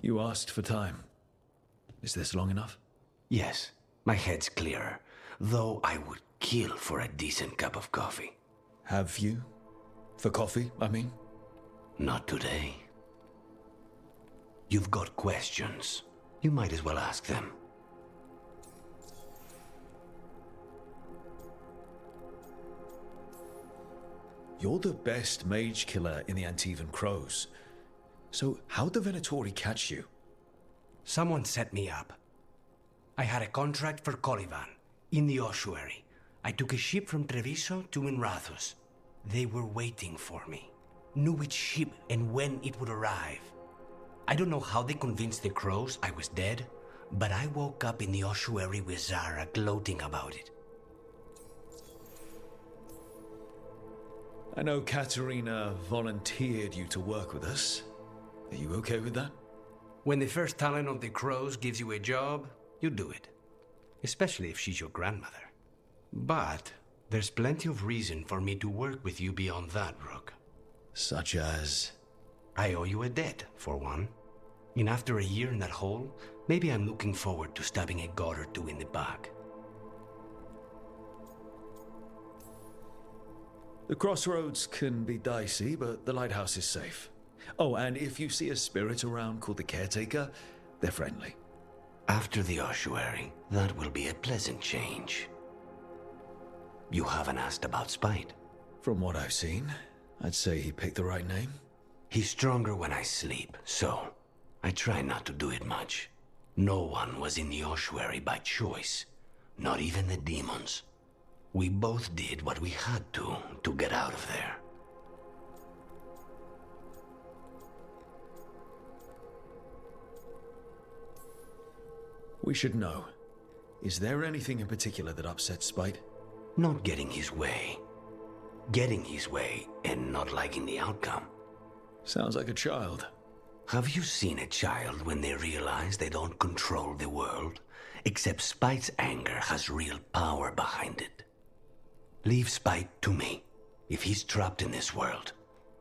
You asked for time. Is this long enough? Yes, my head's clearer, though I would kill for a decent cup of coffee. Have you? For coffee, I mean? Not today. You've got questions. You might as well ask them. You're the best mage killer in the Antivan Crows. So how'd the Venatori catch you? Someone set me up. I had a contract for Colivan, in the ossuary. I took a ship from Treviso to Minrathus. They were waiting for me. Knew which ship and when it would arrive. I don't know how they convinced the Crows I was dead, but I woke up in the ossuary with Zara gloating about it. I know Katerina volunteered you to work with us. Are you okay with that? When the first talent of the Crows gives you a job, you do it. Especially if she's your grandmother. But there's plenty of reason for me to work with you beyond that, Rook. Such as? I owe you a debt, for one. And after a year in that hole, maybe I'm looking forward to stabbing a god or two in the back. The crossroads can be dicey, but the lighthouse is safe. Oh, and if you see a spirit around called the Caretaker, they're friendly. After the ossuary, that will be a pleasant change. You haven't asked about Spite. From what I've seen, I'd say he picked the right name. He's stronger when I sleep, so I try not to do it much. No one was in the ossuary by choice, not even the demons. We both did what we had to get out of there. We should know. Is there anything in particular that upsets Spite? Not getting his way. Getting his way and not liking the outcome. Sounds like a child. Have you seen a child when they realize they don't control the world? Except Spite's anger has real power behind it. Leave Spite to me. If he's trapped in this world,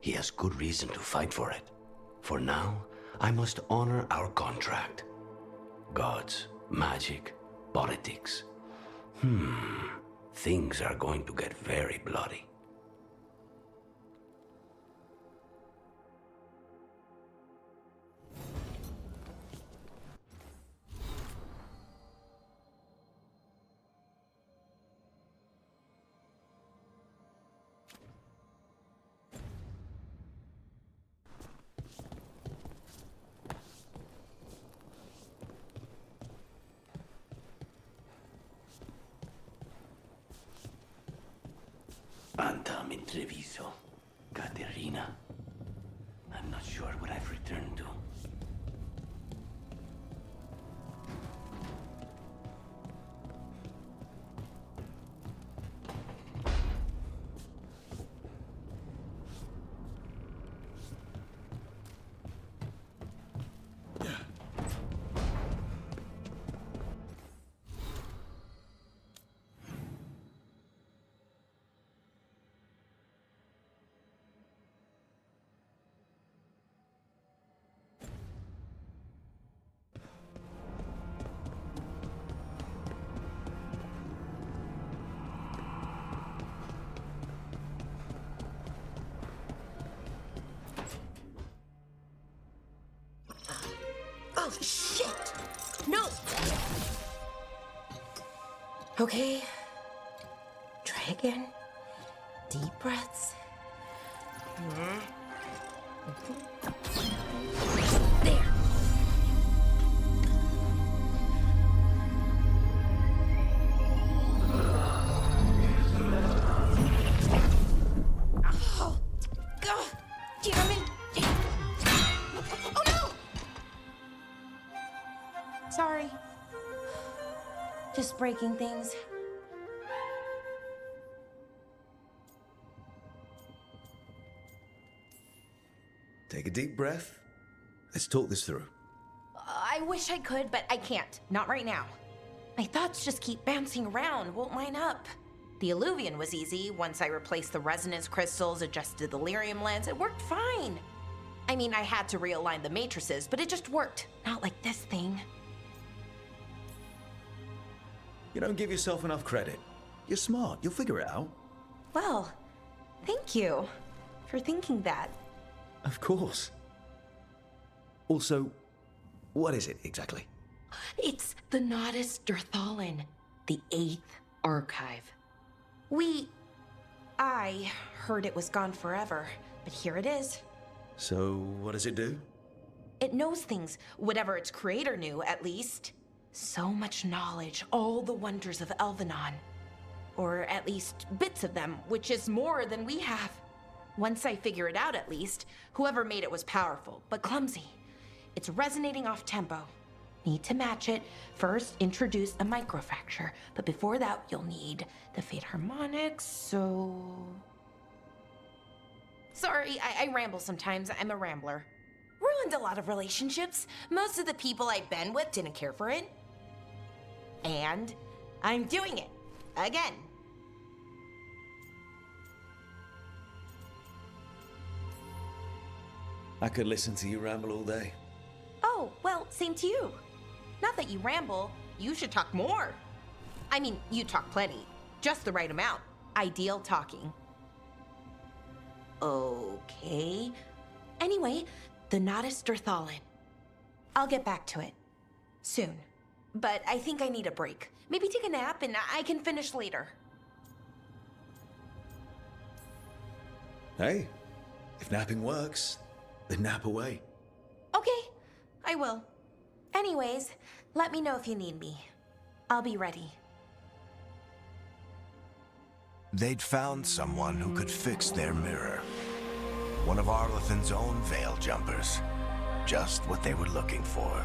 he has good reason to fight for it. For now, I must honor our contract. Gods, magic, politics. Things are going to get very bloody. I'm in Treviso. Katerina. I'm not sure what I've returned to. Oh, shit! No! Okay. Try again. Deep breaths. There. Oh, God damn it! Oh no! Sorry. Just breaking things. Take a deep breath. Let's talk this through. I wish I could, but I can't. Not right now. My thoughts just keep bouncing around, won't line up. The Illuvian was easy. Once I replaced the resonance crystals, adjusted the lyrium lens, it worked fine. I mean, I had to realign the matrices, but it just worked. Not like this thing. You don't give yourself enough credit. You're smart. You'll figure it out. Well, thank you for thinking that. Of course. Also, what is it exactly? It's the Nodus Durthalin, the 8th archive. I heard it was gone forever, but here it is. So, what does it do? It knows things, whatever its creator knew, at least. So much knowledge, all the wonders of Elvenon. Or at least bits of them, which is more than we have. Once I figure it out, at least, whoever made it was powerful, but clumsy. It's resonating off tempo. Need to match it. First, introduce a microfracture, but before that, you'll need the Fate Harmonics, so... Sorry, I ramble sometimes. I'm a rambler. Ruined a lot of relationships. Most of the people I've been with didn't care for it. And I'm doing it. Again. I could listen to you ramble all day. Oh, well, same to you. Not that you ramble, you should talk more. I mean, you talk plenty. Just the right amount. Ideal talking. Okay. Anyway, the Nodus Durthalin. I'll get back to it. Soon. But I think I need a break. Maybe take a nap and I can finish later. Hey, if napping works, then nap away. Okay, I will. Anyways, let me know if you need me. I'll be ready. They'd found someone who could fix their mirror. One of Arlethan's own Veil Jumpers. Just what they were looking for.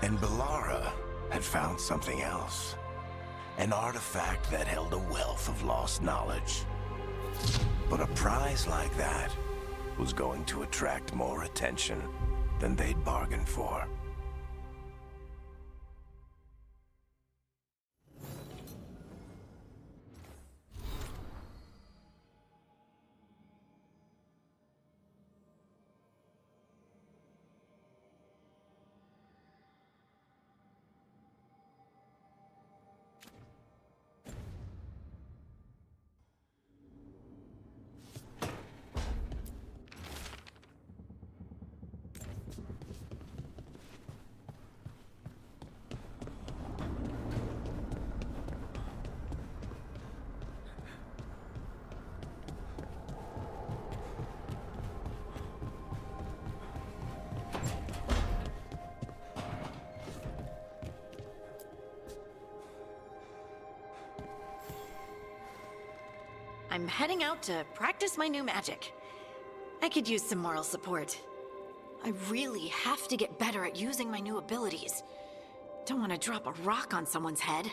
And Bellara had found something else. An artifact that held a wealth of lost knowledge. But a prize like that was going to attract more attention than they'd bargained for. I'm heading out to practice my new magic. I could use some moral support. I really have to get better at using my new abilities. Don't want to drop a rock on someone's head.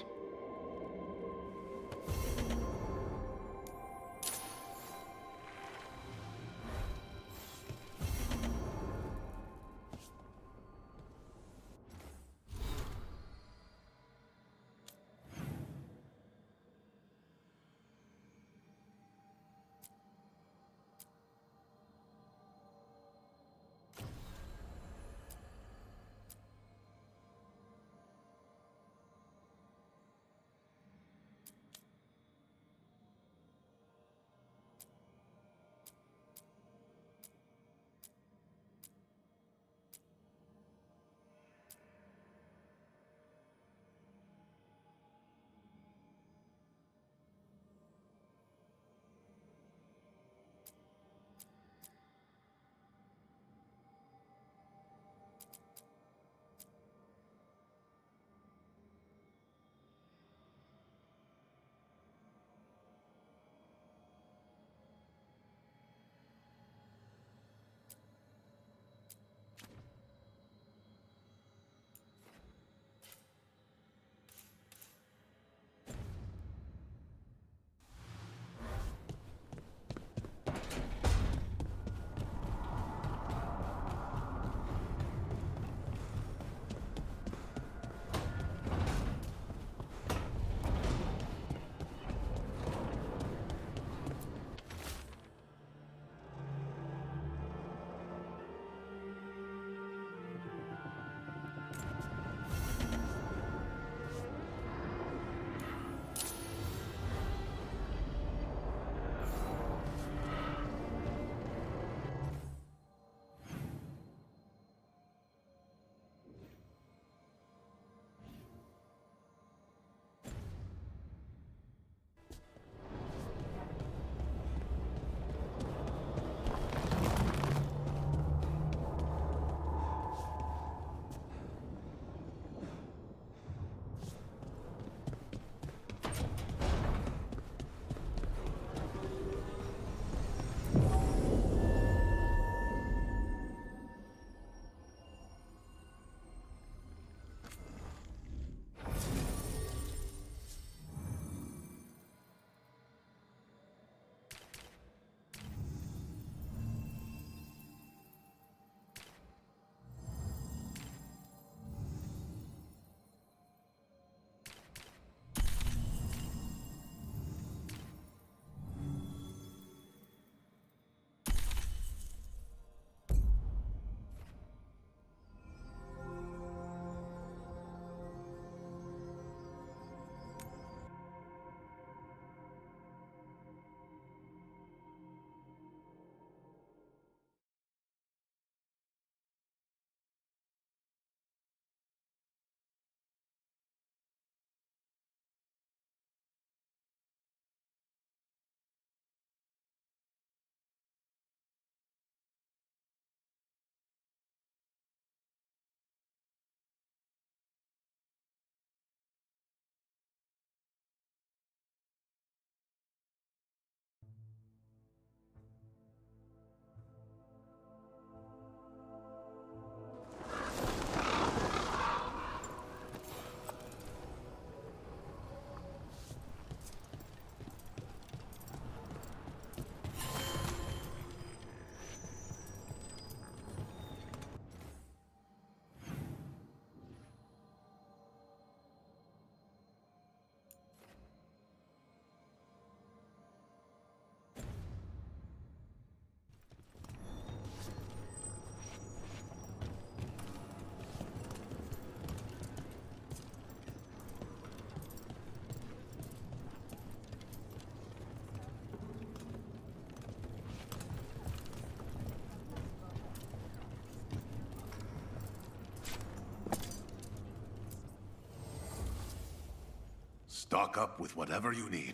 Stock up with whatever you need.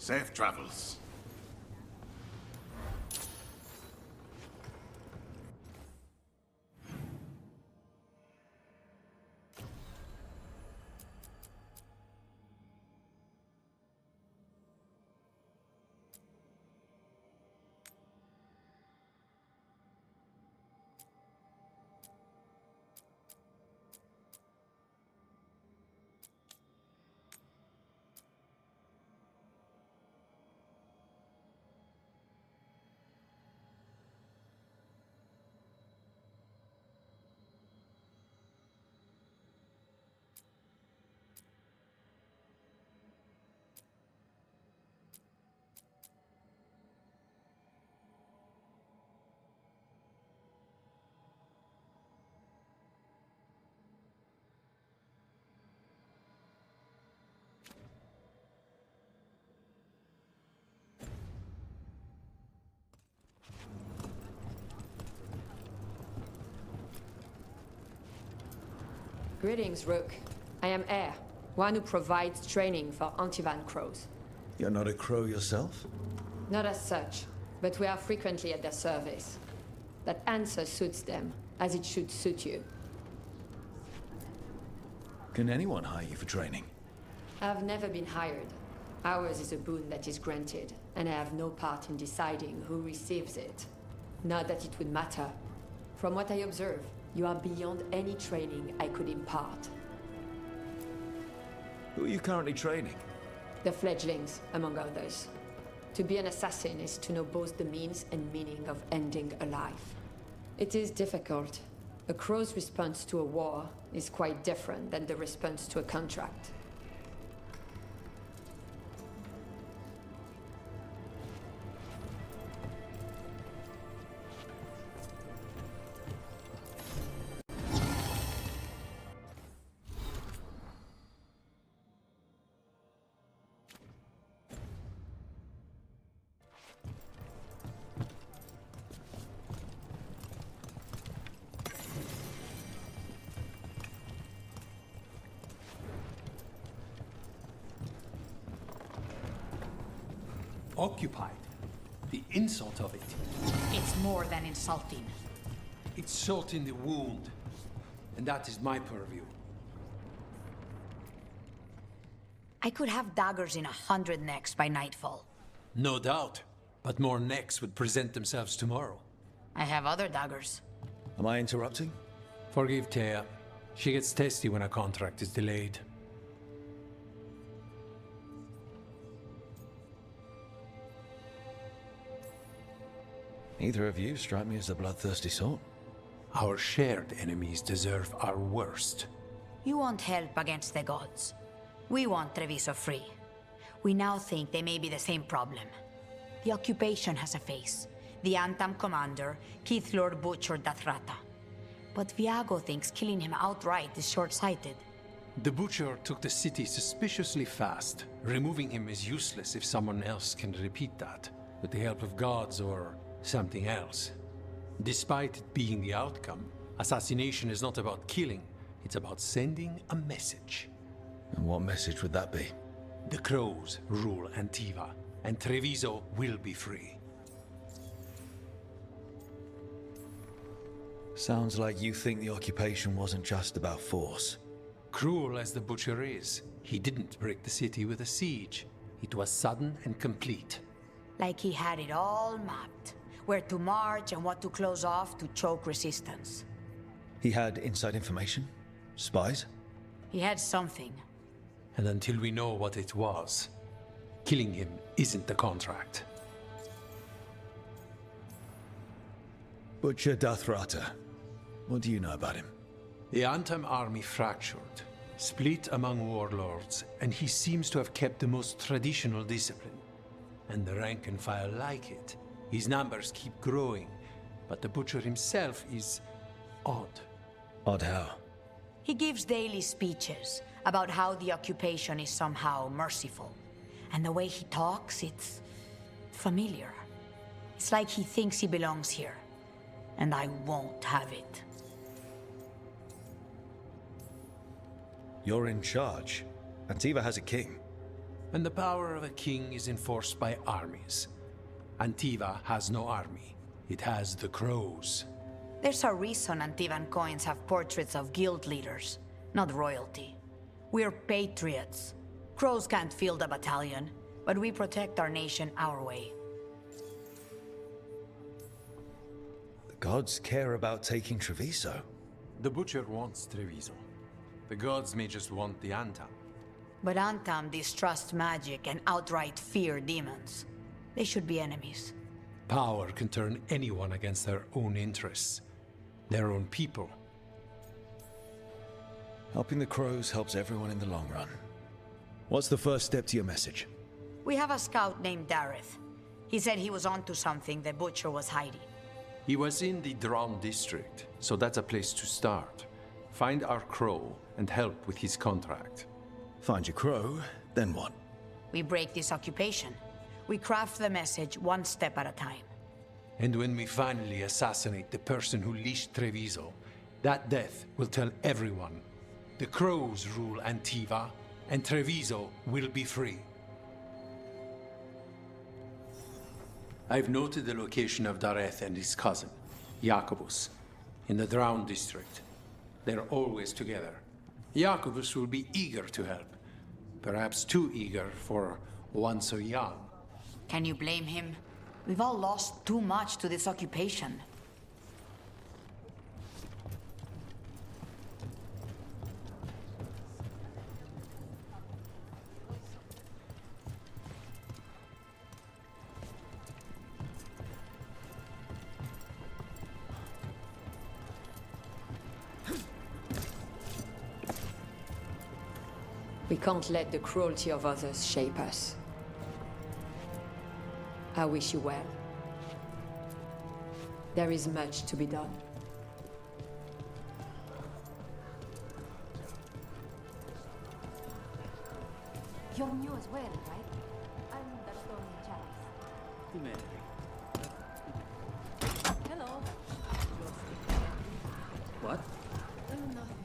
Safe travels. Greetings, Rook. I am Air, one who provides training for Antivan crows. You're not a crow yourself? Not as such, but we are frequently at their service. That answer suits them, as it should suit you. Can anyone hire you for training? I've never been hired. Ours is a boon that is granted, and I have no part in deciding who receives it. Not that it would matter. From what I observe, you are beyond any training I could impart. Who are you currently training? The fledglings, among others. To be an assassin is to know both the means and meaning of ending a life. It is difficult. A crow's response to a war is quite different than the response to a contract. Occupied. The insult of it. It's more than insulting. It's salt in the wound. And that is my purview. I could have daggers in 100 necks by nightfall. No doubt. But more necks would present themselves tomorrow. I have other daggers. Am I interrupting? Forgive Thea. She gets testy when a contract is delayed. Neither of you strike me as the bloodthirsty sort. Our shared enemies deserve our worst. You want help against the gods. We want Treviso free. We now think they may be the same problem. The occupation has a face. the Antam commander, Keith Lord Butcher Dathrata. But Viago thinks killing him outright is short-sighted. The Butcher took the city suspiciously fast. Removing him is useless if someone else can repeat that, with the help of gods or something else. Despite it being the outcome, assassination is not about killing, it's about sending a message. And what message would that be? The Crows rule Antiva, and Treviso will be free. Sounds like you think the occupation wasn't just about force. Cruel as the Butcher is, he didn't break the city with a siege. It was sudden and complete. Like he had it all mapped. Where to march and what to close off to choke resistance. He had inside information? Spies? He had something. And until we know what it was, killing him isn't the contract. Butcher Dathrata. What do you know about him? The Antam army fractured, split among warlords, and he seems to have kept the most traditional discipline. And the rank and file like it. His numbers keep growing, but the Butcher himself is odd. Odd how? He gives daily speeches about how the occupation is somehow merciful. And the way he talks, it's familiar. It's like he thinks he belongs here. And I won't have it. You're in charge. Antiva has a king. And the power of a king is enforced by armies. Antiva has no army. It has the Crows. There's a reason Antivan coins have portraits of guild leaders, not royalty. We're patriots. Crows can't field a battalion, but we protect our nation our way. The gods care about taking Treviso. The Butcher wants Treviso. The gods may just want the Antam. But Antam distrust magic and outright fear demons. They should be enemies. Power can turn anyone against their own interests, their own people. Helping the Crows helps everyone in the long run. What's the first step to your message? We have a scout named Dareth. He said he was onto something the Butcher was hiding. He was in the Drown district, so that's a place to start. Find our Crow and help with his contract. Find your Crow, then what? We break this occupation. We craft the message one step at a time. And when we finally assassinate the person who leashed Treviso, that death will tell everyone. The Crows rule Antiva, and Treviso will be free. I've noted the location of Dareth and his cousin, Jacobus, in the Drown district. They're always together. Jacobus will be eager to help. Perhaps too eager for one so young. Can you blame him? We've all lost too much to this occupation. We can't let the cruelty of others shape us. I wish you well. There is much to be done. You're new as well, right? I'm the Stone Chalice. Hello. What? Nothing.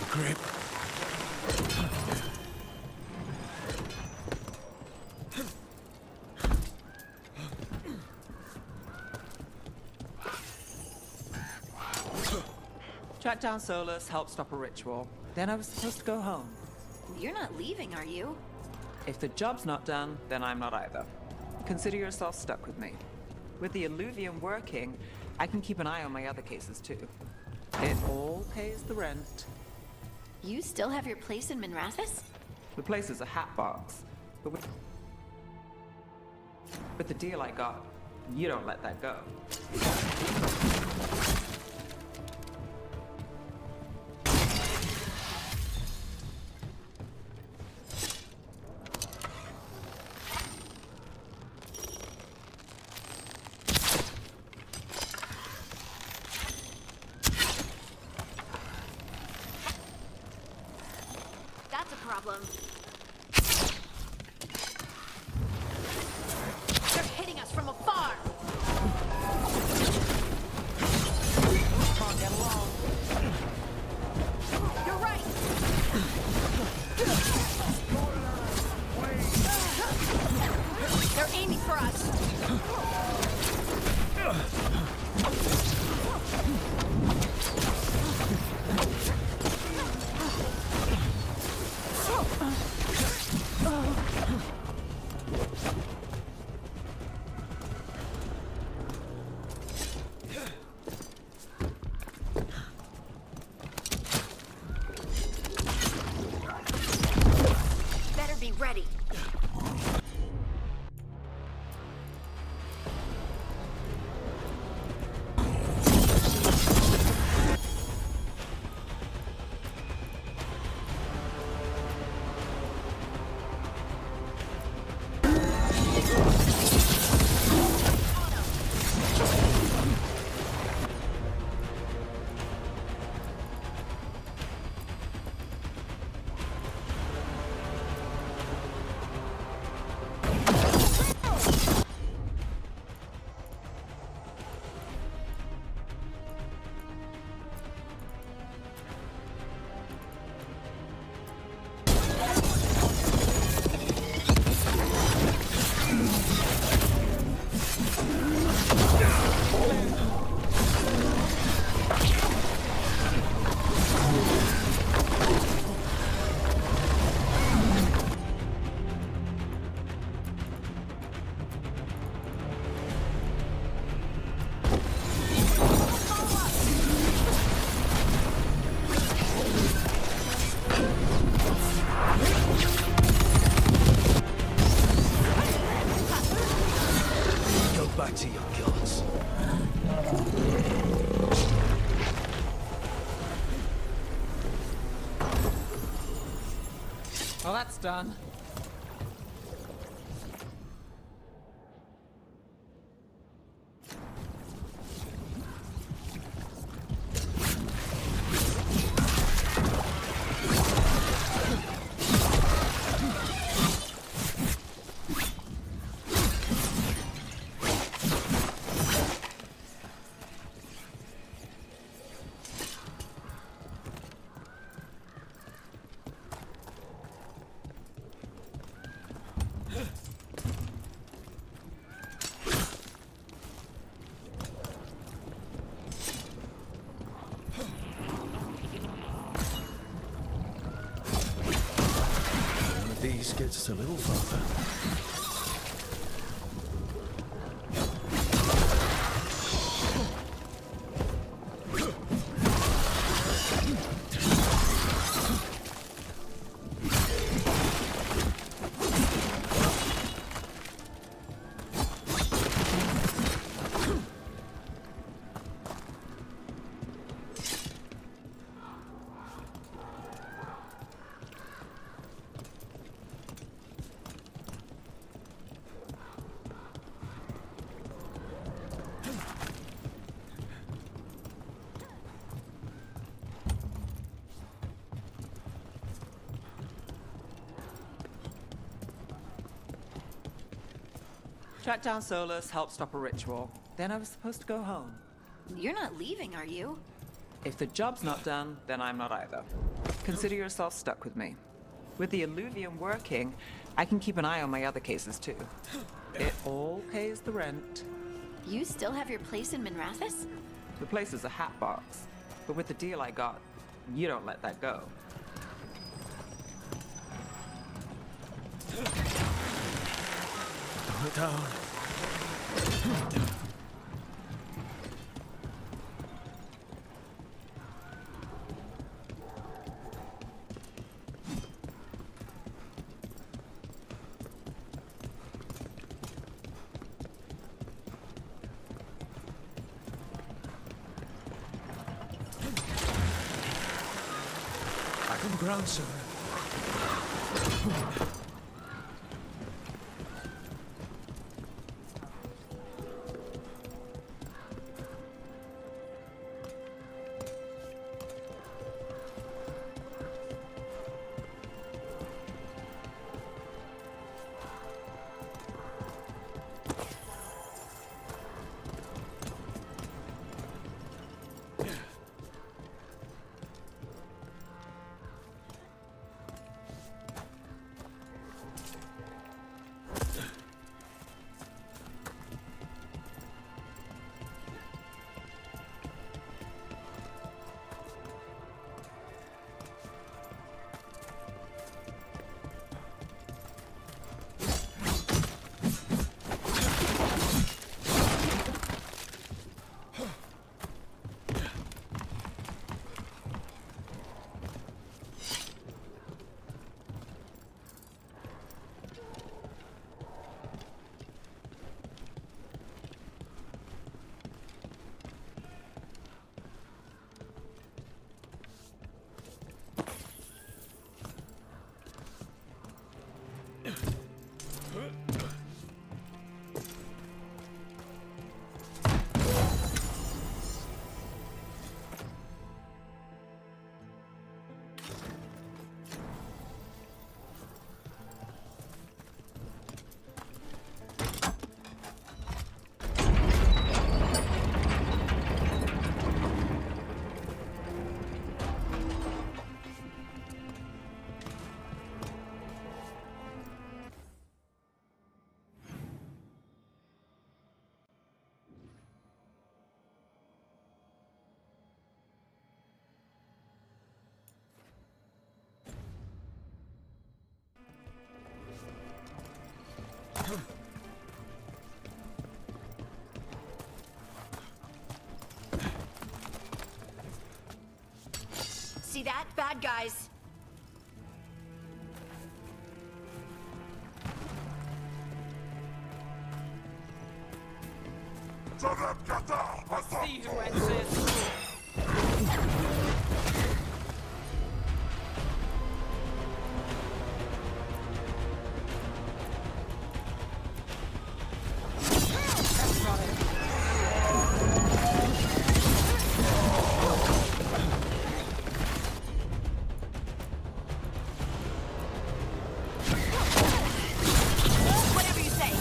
Grip. Track down Solus, help stop a ritual. Then I was supposed to go home. You're not leaving, are you? If the job's not done, then I'm not either. Consider yourself stuck with me. With the Illuvium working, I can keep an eye on my other cases too. It all pays the rent. You still have your place in Minrathous? The place is a hat box, but with the deal I got, you don't let that go. That's a problem. They're hitting us from afar! Can't get along. You're right! They're aiming for us! Better be ready. Go back to your gods. Well, that's done. One of these gets us a little farther. Track down Solus, help stop a ritual. Then I was supposed to go home. You're not leaving, are you? If the job's not done, then I'm not either. Consider yourself stuck with me. With the Illuvium working, I can keep an eye on my other cases too. It all pays the rent. You still have your place in Minrathous? The place is a hat box, but with the deal I got, you don't let that go. Let's town. Back on the ground, sir. See that? Bad guys. See who enters. Whatever you say.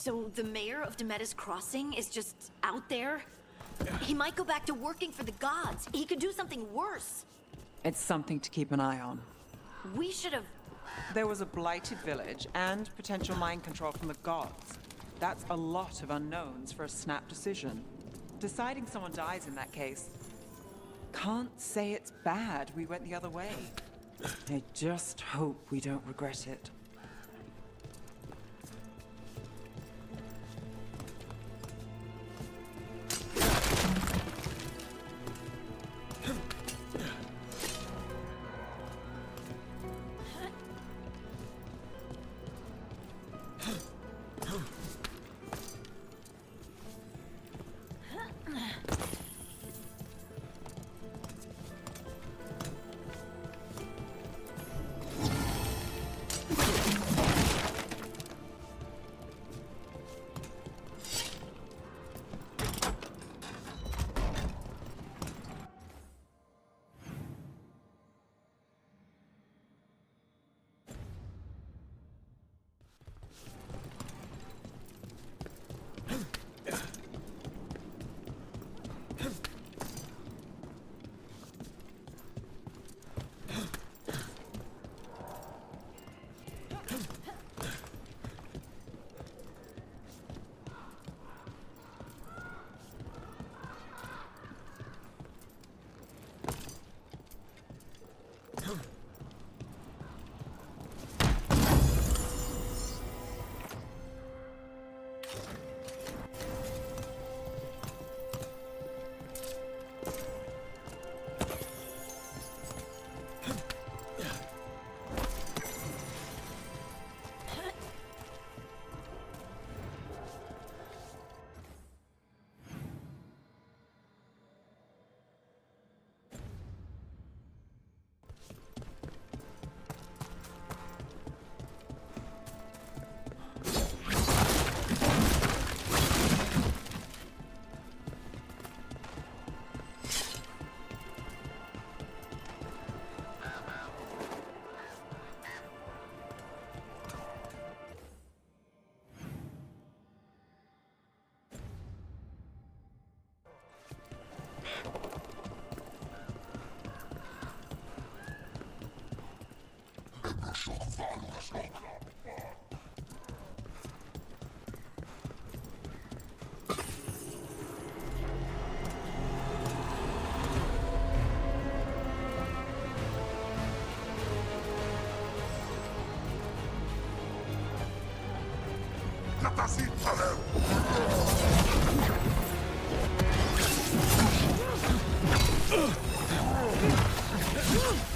So the mayor of Demeter's Crossing is just out there? He might go back to working for the gods. He could do something worse. It's something to keep an eye on. We should have... There was a blighted village and potential mind control from the gods. That's a lot of unknowns for a snap decision. Deciding someone dies in that case. Can't say it's bad we went the other way. I just hope we don't regret it.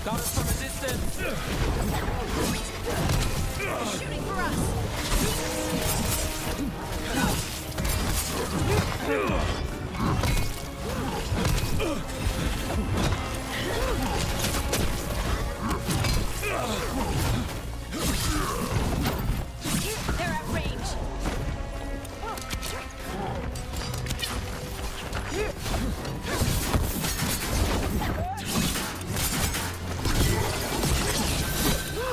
Got us from a distance! Shooting for us! They're at range.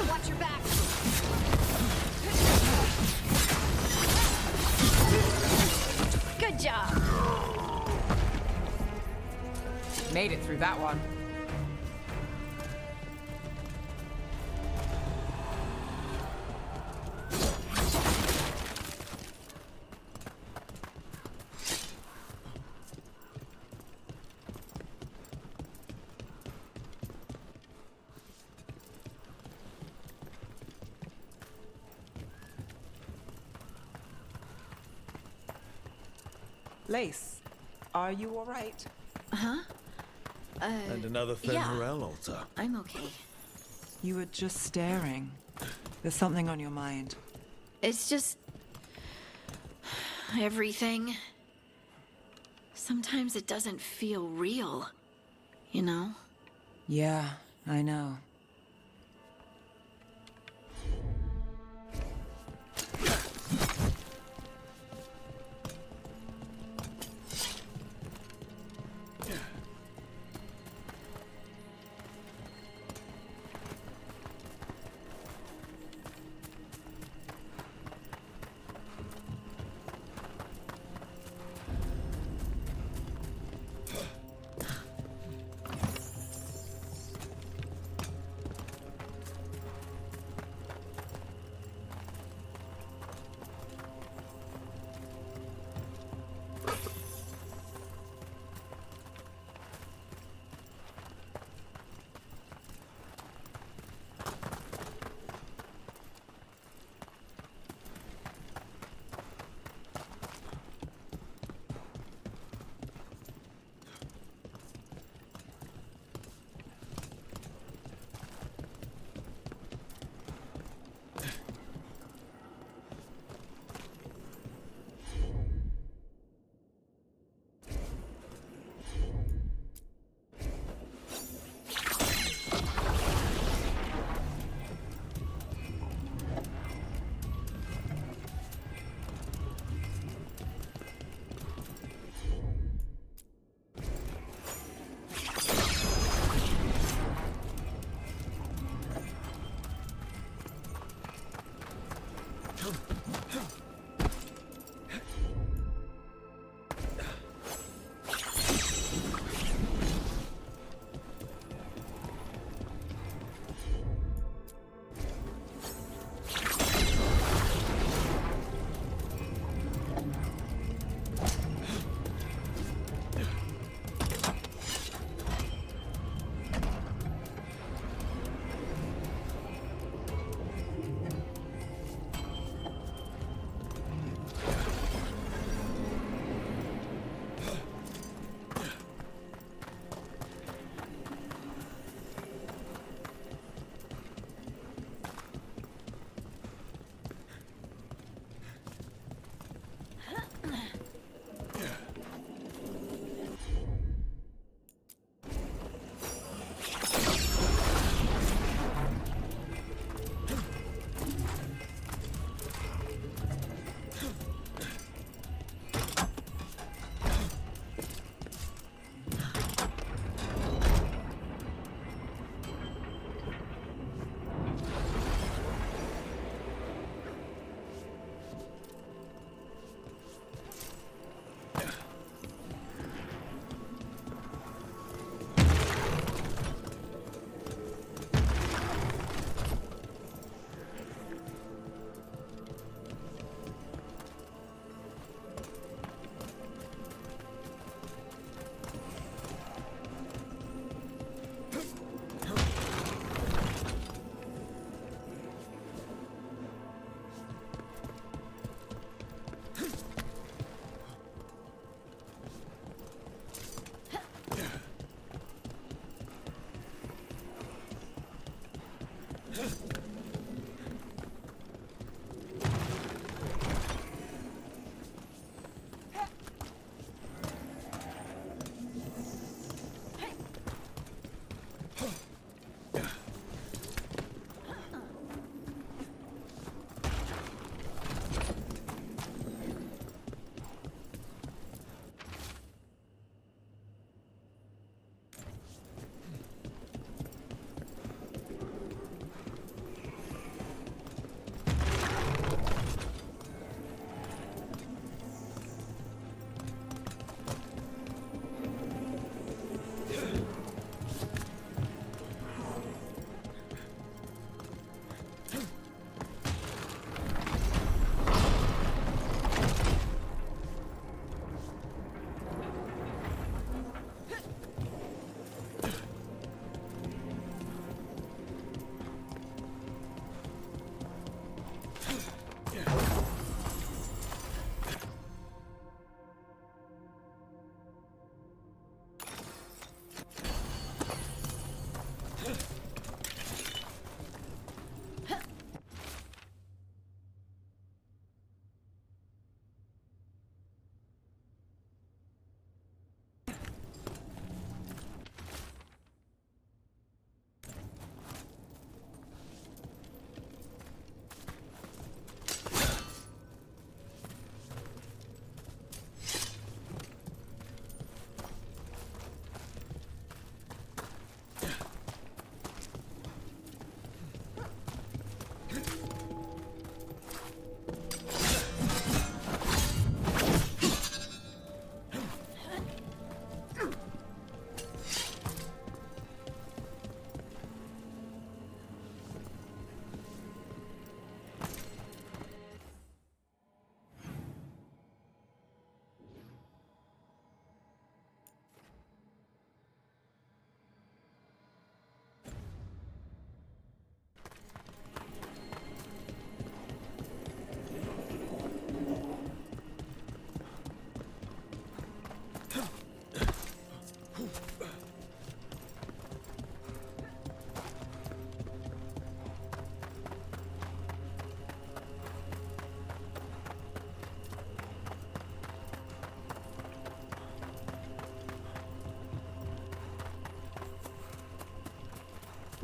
Watch your back. Good job. Made it through that one. Lace, are you all right? Huh? And another yeah. Fenrirel altar. I'm okay. You were just staring. There's something on your mind. It's just... everything. Sometimes it doesn't feel real, you know? Yeah, I know.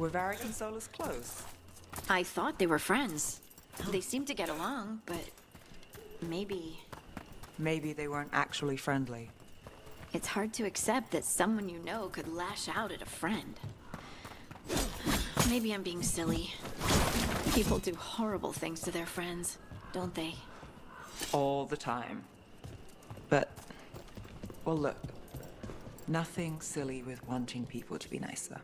Were Varric and Solus close? I thought they were friends. They seemed to get along, but maybe... Maybe they weren't actually friendly. It's hard to accept that someone you know could lash out at a friend. Maybe I'm being silly. People do horrible things to their friends, don't they? All the time. But, well, look. Nothing silly with wanting people to be nicer.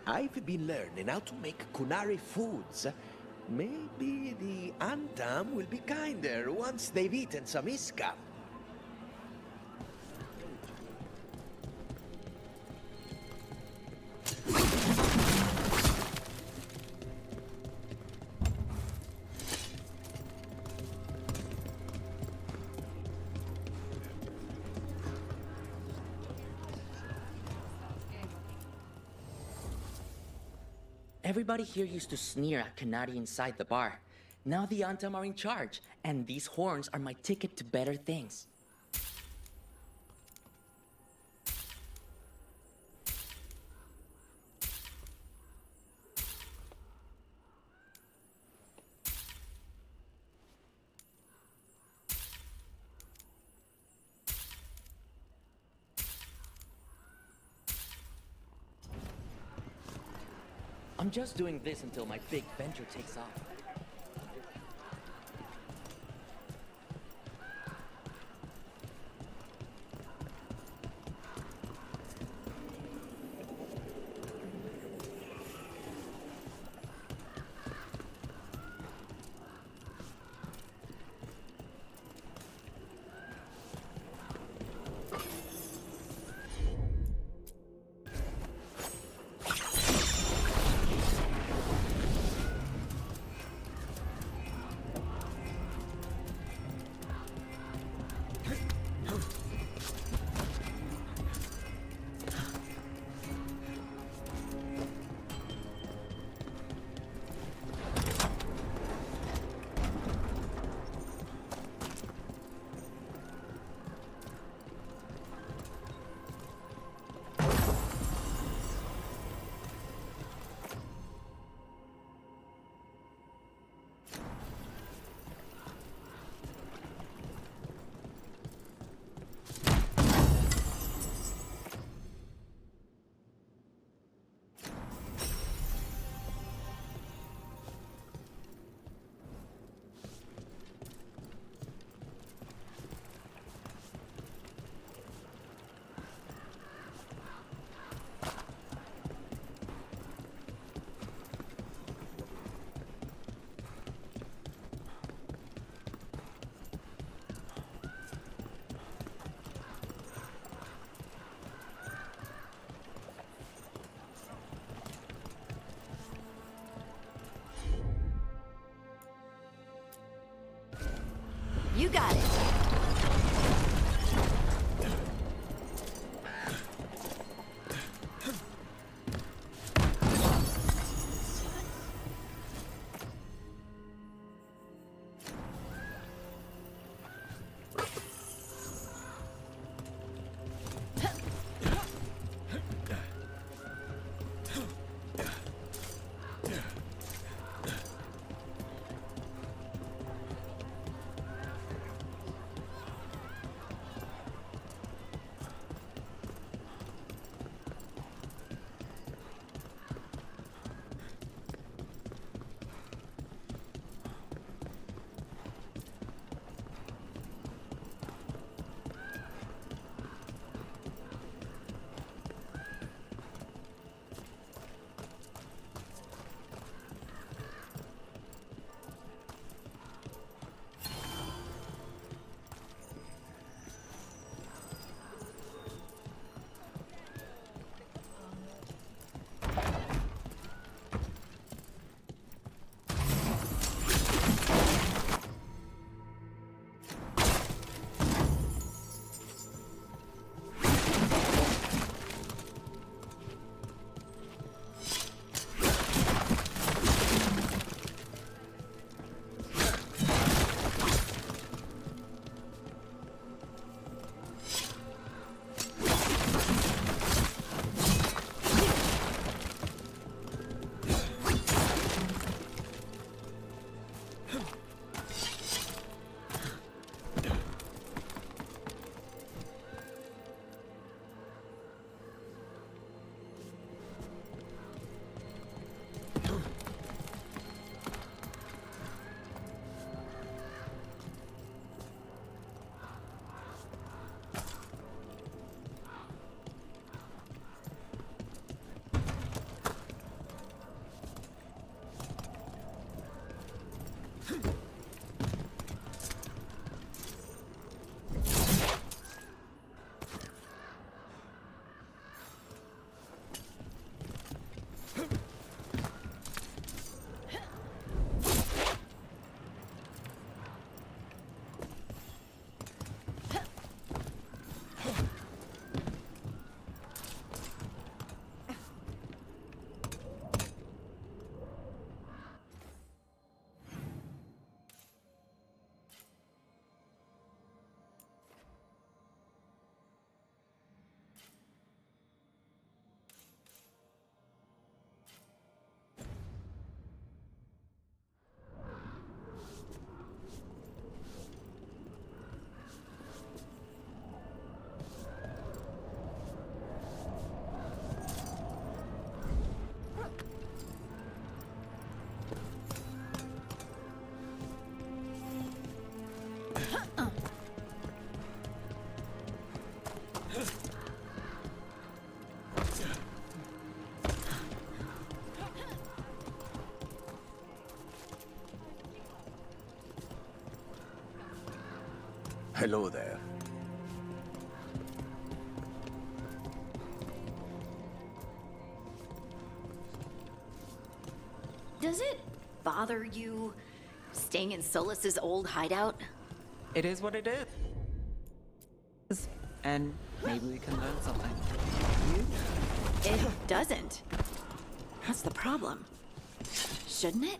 I've been learning how to make Kunari foods. Maybe the Antam will be kinder once they've eaten some Iska. Everybody here used to sneer at Kanadi inside the bar. Now the Antam are in charge, and these horns are my ticket to better things. I'm just doing this until my big venture takes off. You got it. Hello there. Does it bother you staying in Solus's old hideout? It is what it is. And maybe we can learn something. It doesn't. That's the problem. Shouldn't it?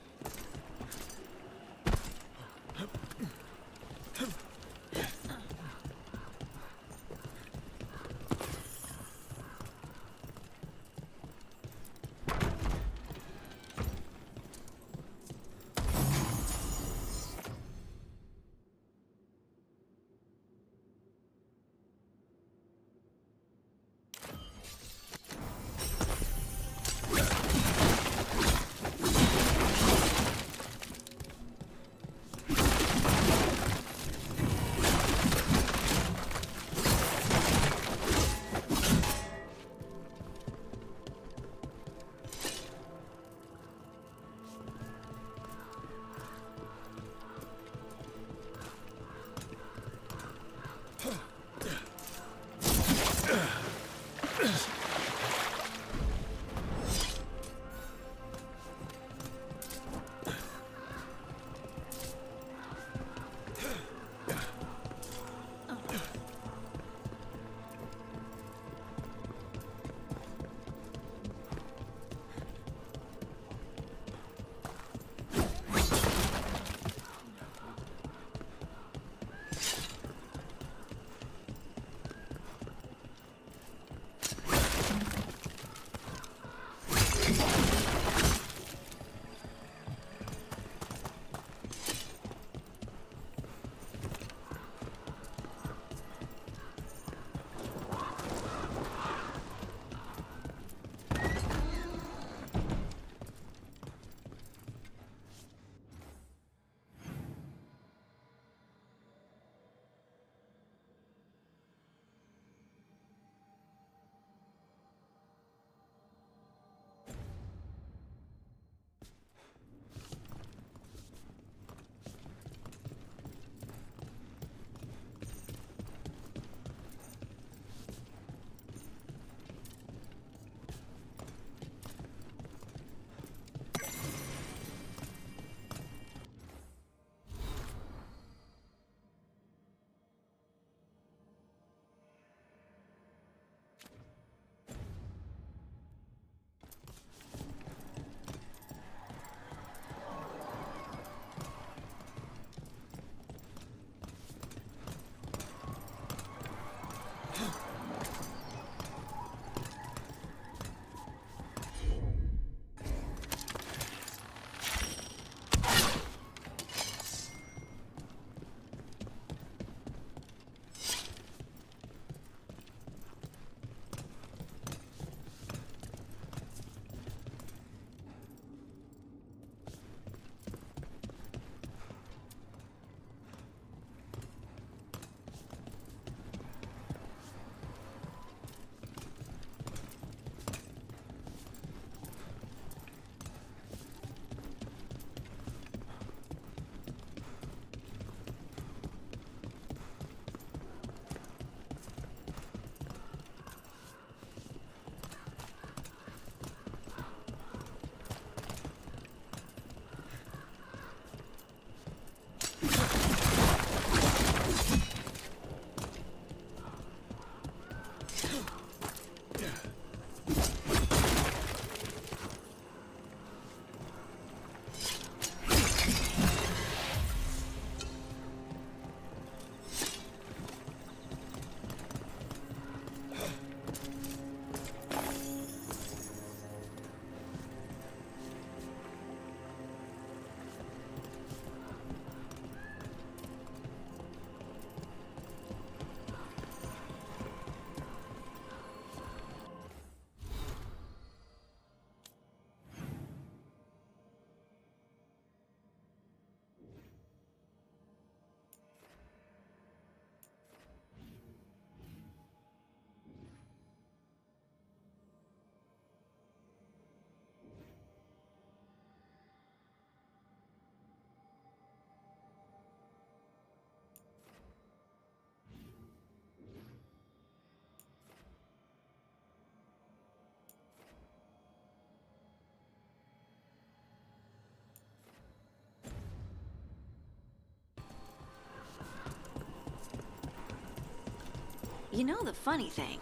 You know the funny thing?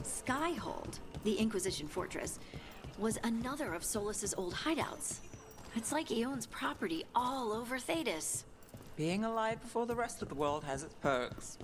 Skyhold, the Inquisition fortress, was another of Solus's old hideouts. It's like he owns property all over Thedas. Being alive before the rest of the world has its perks.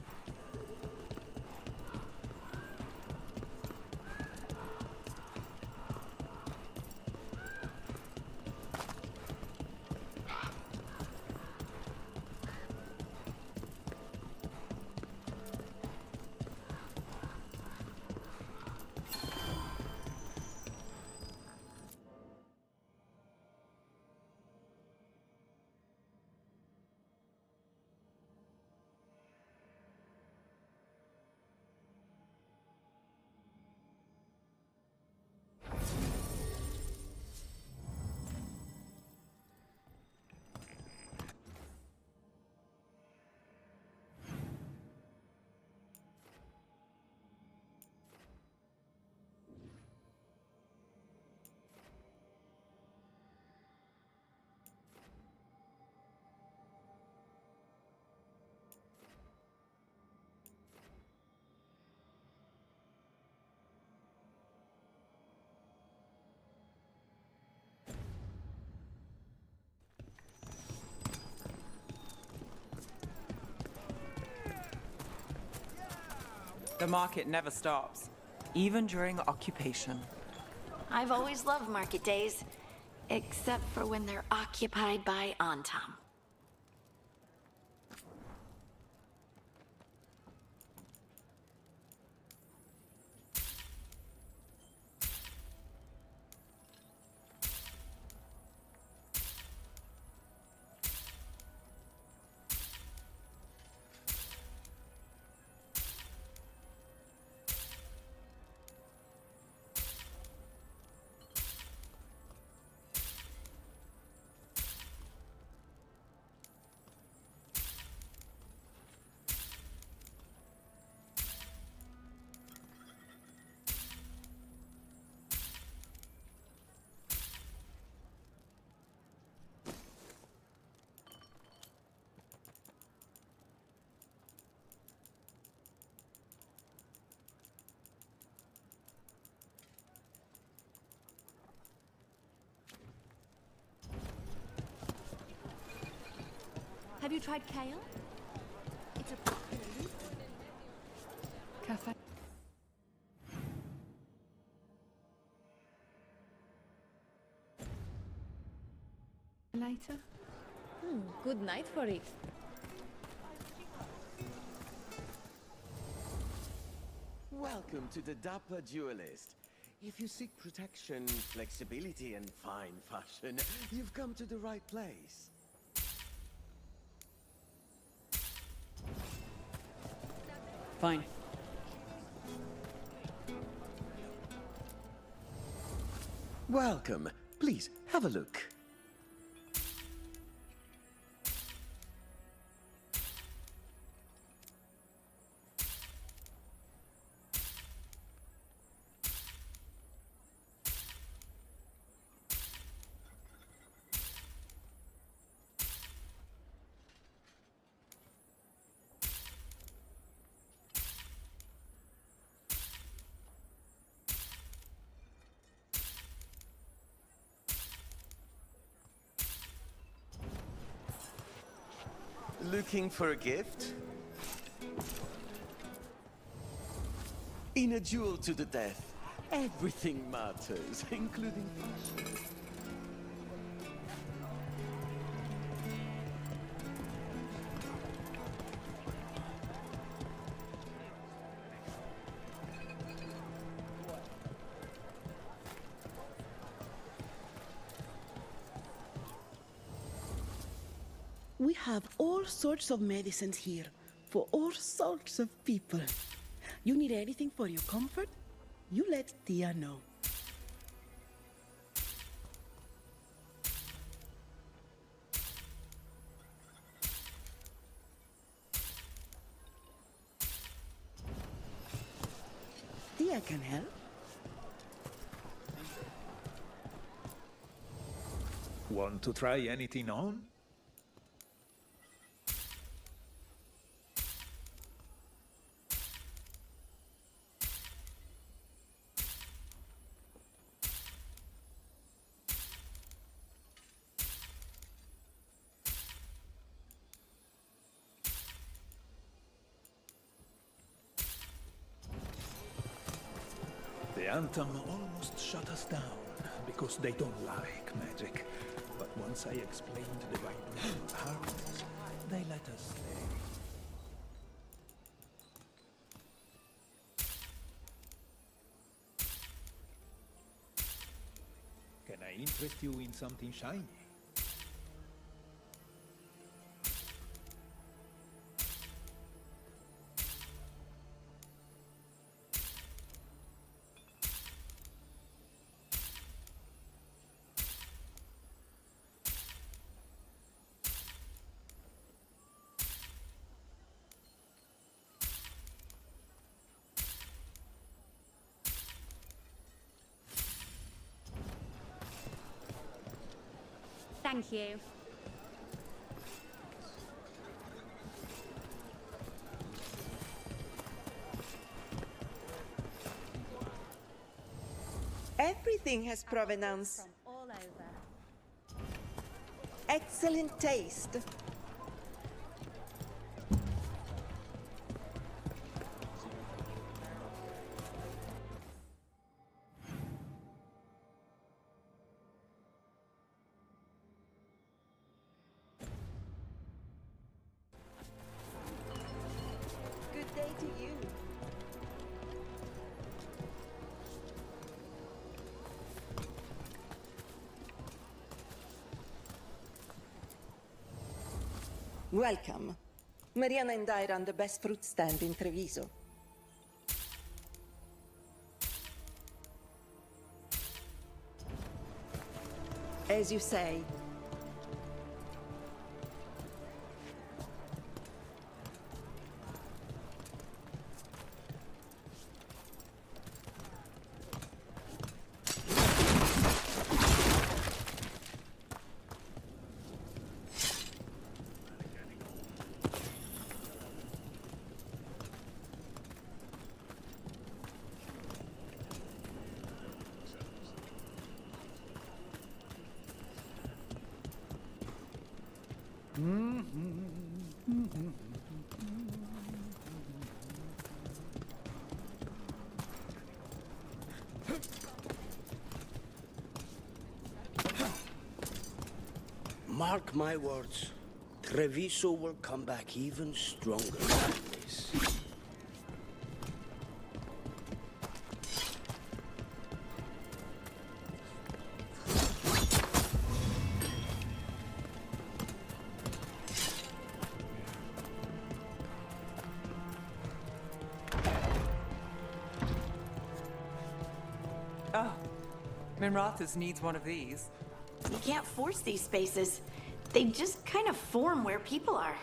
The market never stops, even during occupation. I've always loved market days, except for when they're occupied by Antam. Have you tried kale? It's a popular leaf. Cafe. Later. Good night for it. Welcome to the Dapper Duelist. If you seek protection, flexibility, and fine fashion, you've come to the right place. Fine. Welcome. Please, have a look. Looking for a gift? In a duel to the death, everything matters, including fashion. We have all sorts of medicines here, for all sorts of people. You need anything for your comfort? You let Tia know. Tia can help. Want to try anything on? Anthem almost shut us down because they don't like magic. But once I explained the vibrational harmonies, they let us stay. Can I interest you in something shiny? Thank you. Everything has provenance. From all over. Excellent taste. Good day to you. Welcome. Mariana and I run the best fruit stand in Treviso. As you say. Mark my words, Treviso will come back even stronger than this. Oh, Minrathas needs one of these. You can't force these spaces. They just kind of form where people are.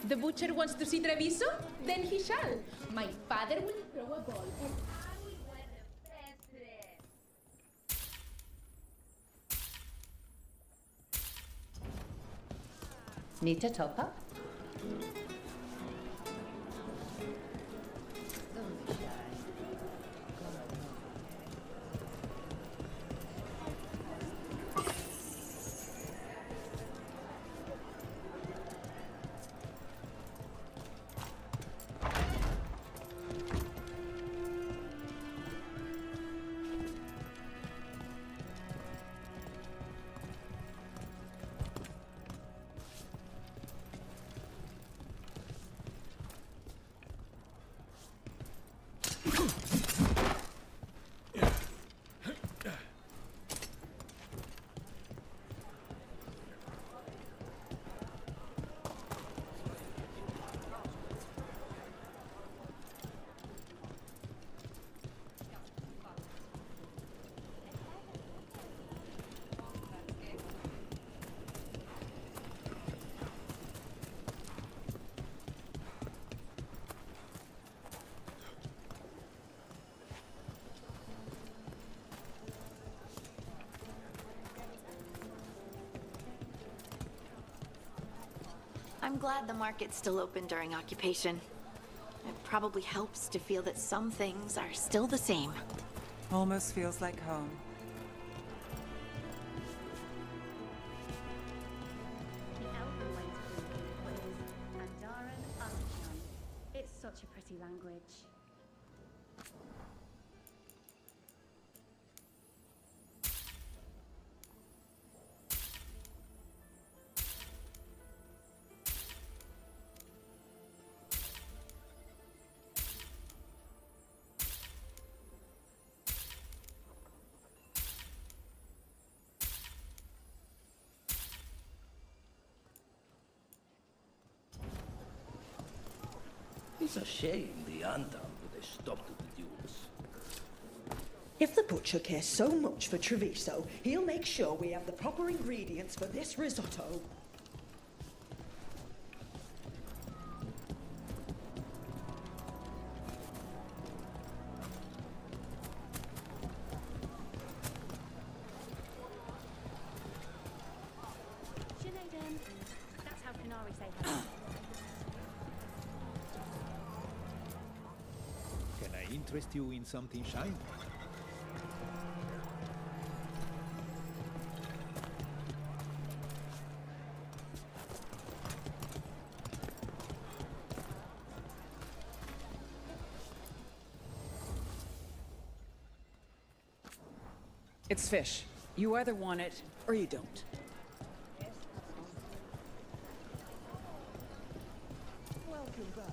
The butcher wants to see Treviso? Then he shall. My father will throw a ball and I will wear the best dress. Need to top up? Don't be shy. I'm glad the market's still open during occupation. It probably helps to feel that some things are still the same. Almost feels like home. The Elven way to greet people is Andaran Ashan. It's such a pretty language. It's a shame the Andam put a stop to the duels. If the butcher cares so much for Treviso, he'll make sure we have the proper ingredients for this risotto. Shinaden. That's how Canary say hello. Can I interest you in something shiny? It's fish. You either want it or you don't. Welcome back.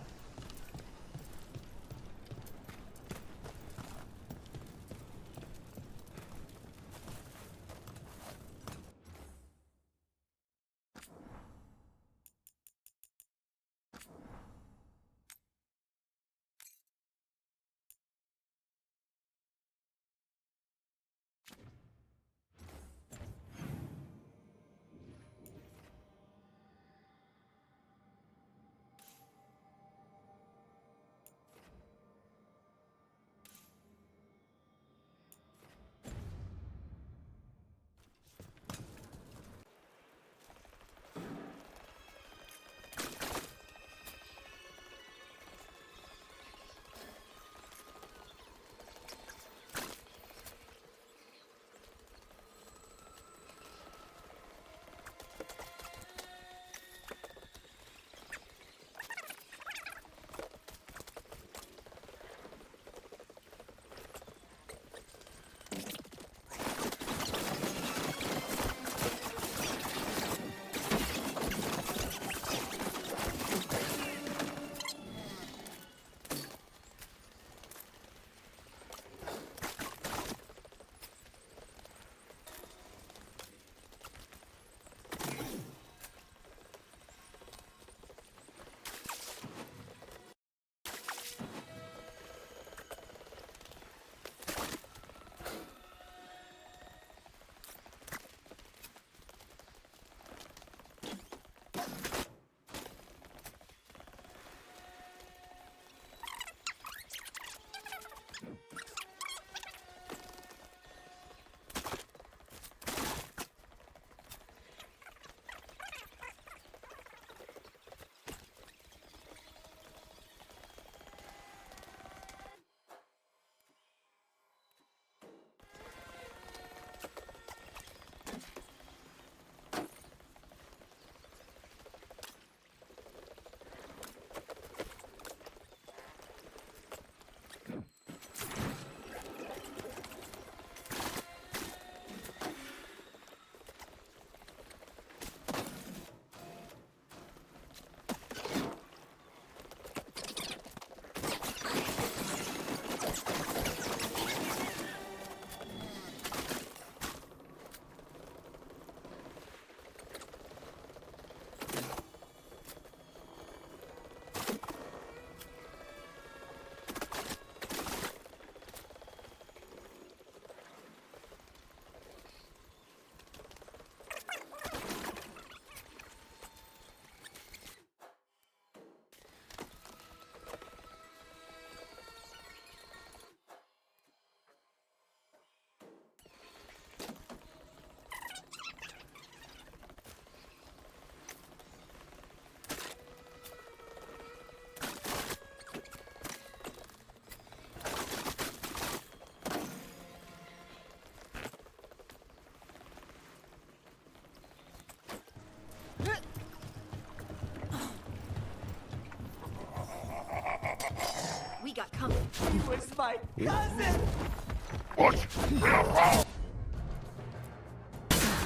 got coming. He was my cousin!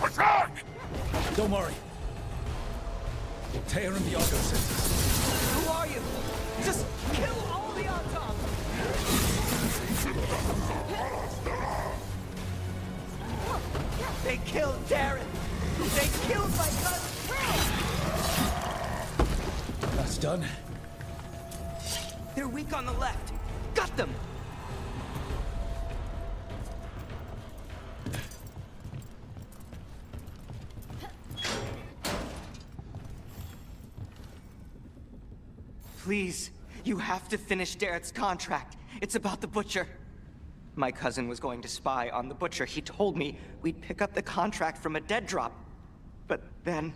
Attack! Don't worry. Tear and Viago sent us. Who are you? Just kill all the Autumn! They killed Darren! They killed my cousin! That's done. They're weak on the left. Got them! Please, you have to finish Darrett's contract. It's about the Butcher. My cousin was going to spy on the Butcher. He told me we'd pick up the contract from a dead drop. But then,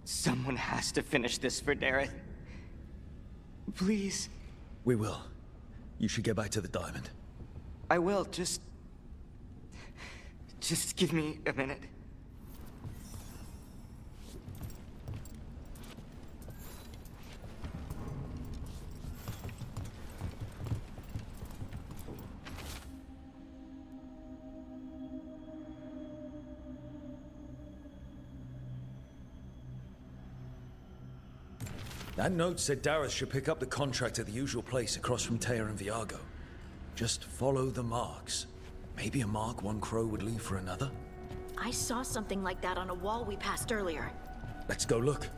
someone has to finish this for Darrett. Please. We will. You should get back to the diamond. I will, just give me a minute. That note said Dareth should pick up the contract at the usual place across from Tear and Viago. Just follow the marks. Maybe a mark one crow would leave for another? I saw something like that on a wall we passed earlier. Let's go look.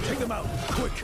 Take them out, quick!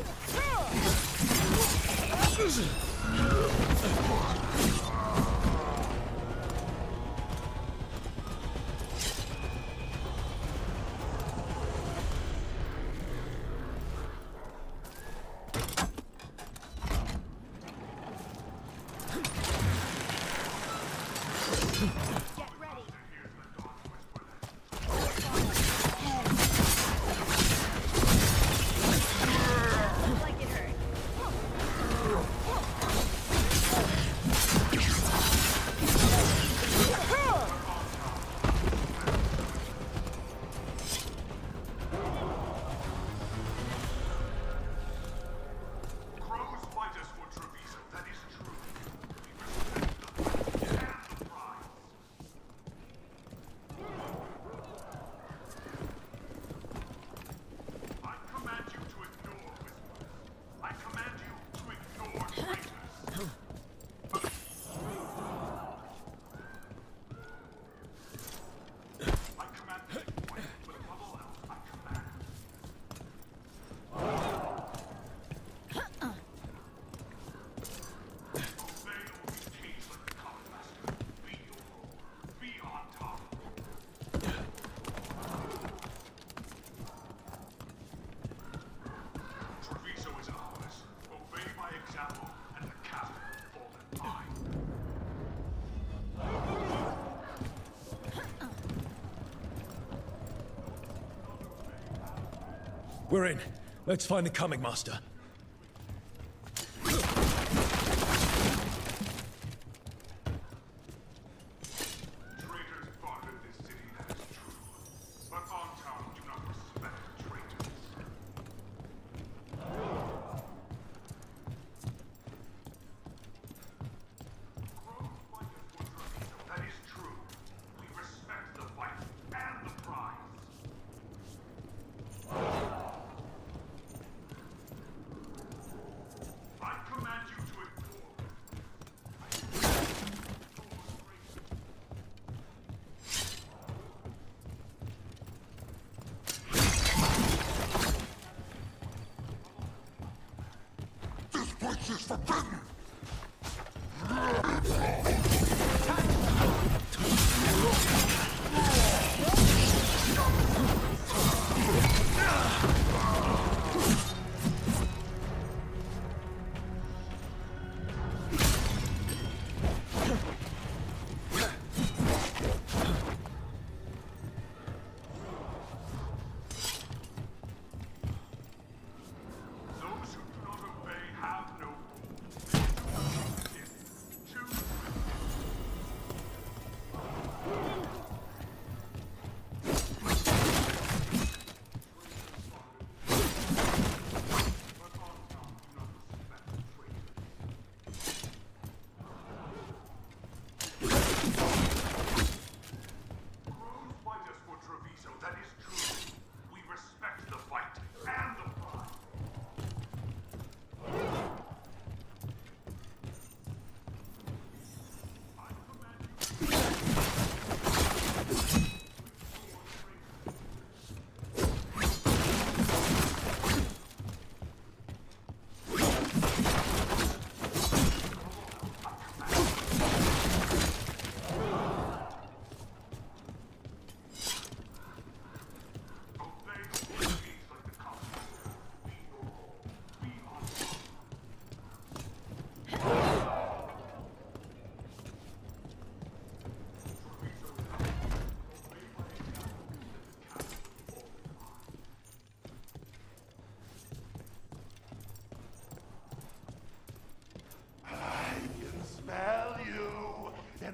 We're in. Let's find the coming master.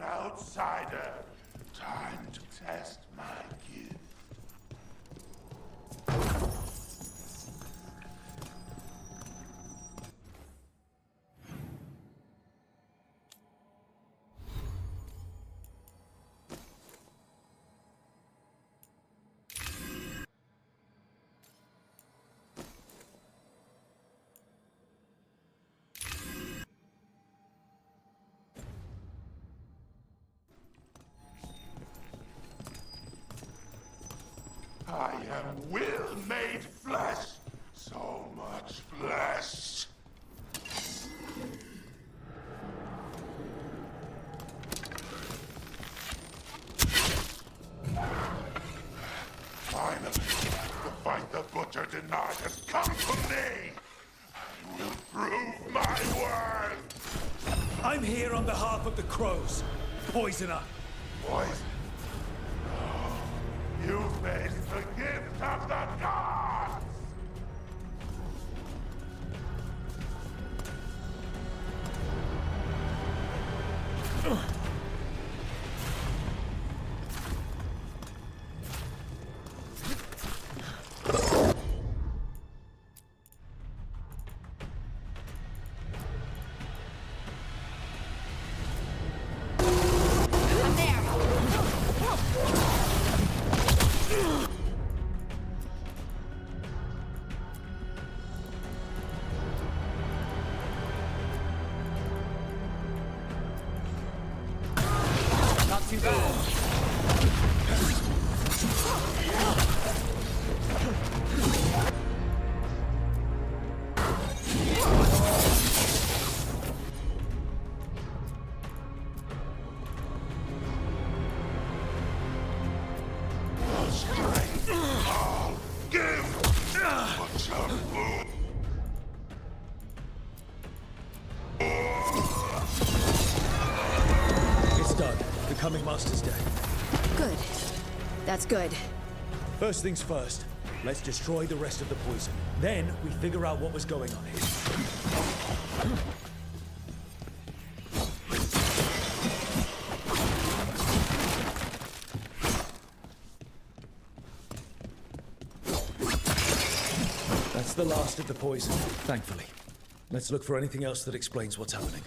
Outsider, time to test my gift. I am will made flesh. So much flesh. Finally, the fight the Butcher denied has come to me. I will prove my worth. I'm here on behalf of the Crows. Poisoner. Poison? You've made the gift of the gods! Too bad. It's done. The coming master's dead. Good. That's good. First things first. Let's destroy the rest of the poison. Then we figure out what was going on here. That's the last of the poison, thankfully. Let's look for anything else that explains what's happening.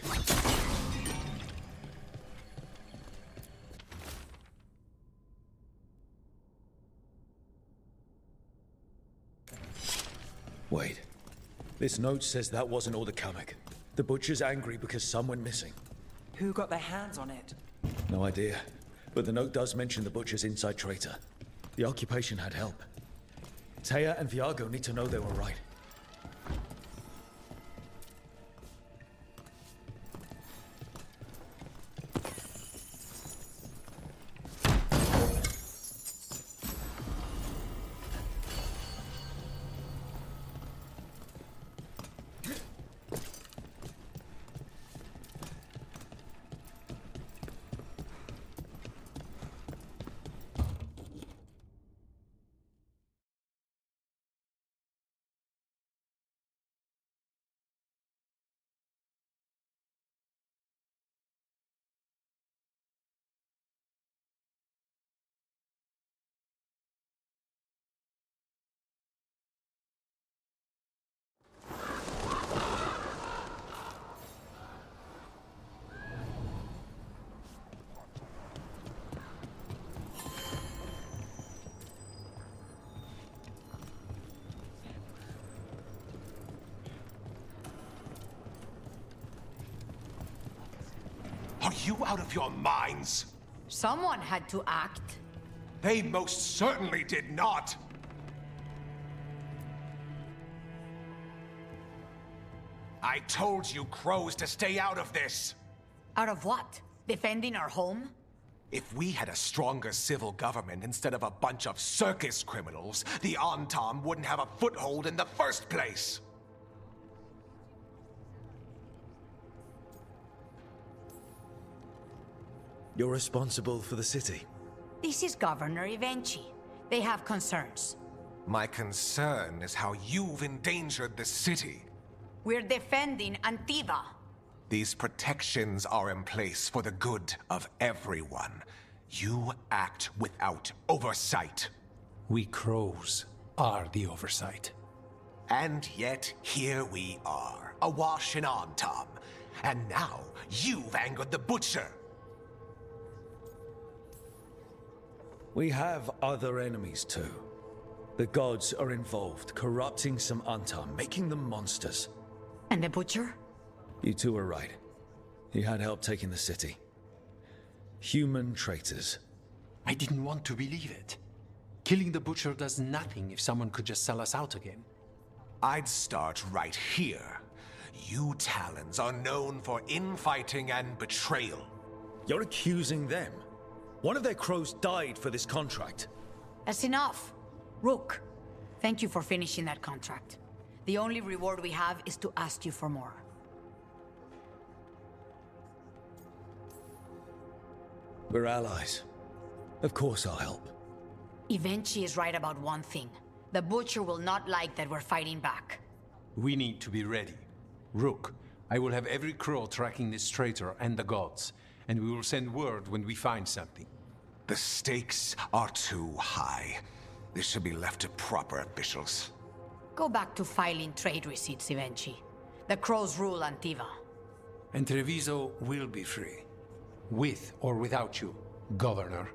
Wait. This note says that wasn't all the comic. The butcher's angry because some went missing. Who got their hands on it? No idea. But the note does mention the butcher's inside traitor. The occupation had help. Taya and Viago need to know they were right. Are you out of your minds? Someone had to act. They most certainly did not. I told you crows to stay out of this. Out of what? Defending our home? If we had a stronger civil government instead of a bunch of circus criminals, the Antam wouldn't have a foothold in the first place. You're responsible for the city. This is Governor Ivenchi. They have concerns. My concern is how you've endangered the city. We're defending Antiva. These protections are in place for the good of everyone. You act without oversight. We crows are the oversight. And yet, here we are, awash in Antam. And now, you've angered the butcher. We have other enemies too. The gods are involved, corrupting some Antam, making them monsters. And the butcher? You two are right. He had help taking the city. Human traitors. I didn't want to believe it. Killing the butcher does nothing if someone could just sell us out again. I'd start right here. You Talons are known for infighting and betrayal. You're accusing them? One of their crows died for this contract. That's enough. Rook, thank you for finishing that contract. The only reward we have is to ask you for more. We're allies. Of course I'll help. Ivenchi is right about one thing. The butcher will not like that we're fighting back. We need to be ready. Rook, I will have every crow tracking this traitor and the gods, and we will send word when we find something. The stakes are too high. This should be left to proper officials. Go back to filing trade receipts, Ivenchi. The crows rule Antiva. And Treviso will be free. With or without you, Governor.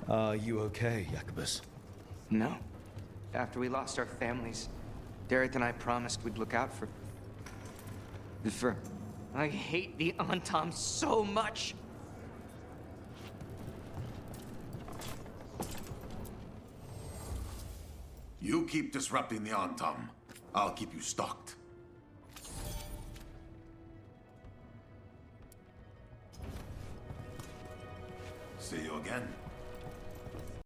Are you okay, Jacobus? No. After we lost our families, Dareth and I promised we'd look out for... I hate the Antam so much! You keep disrupting the Antam. I'll keep you stocked. See you again.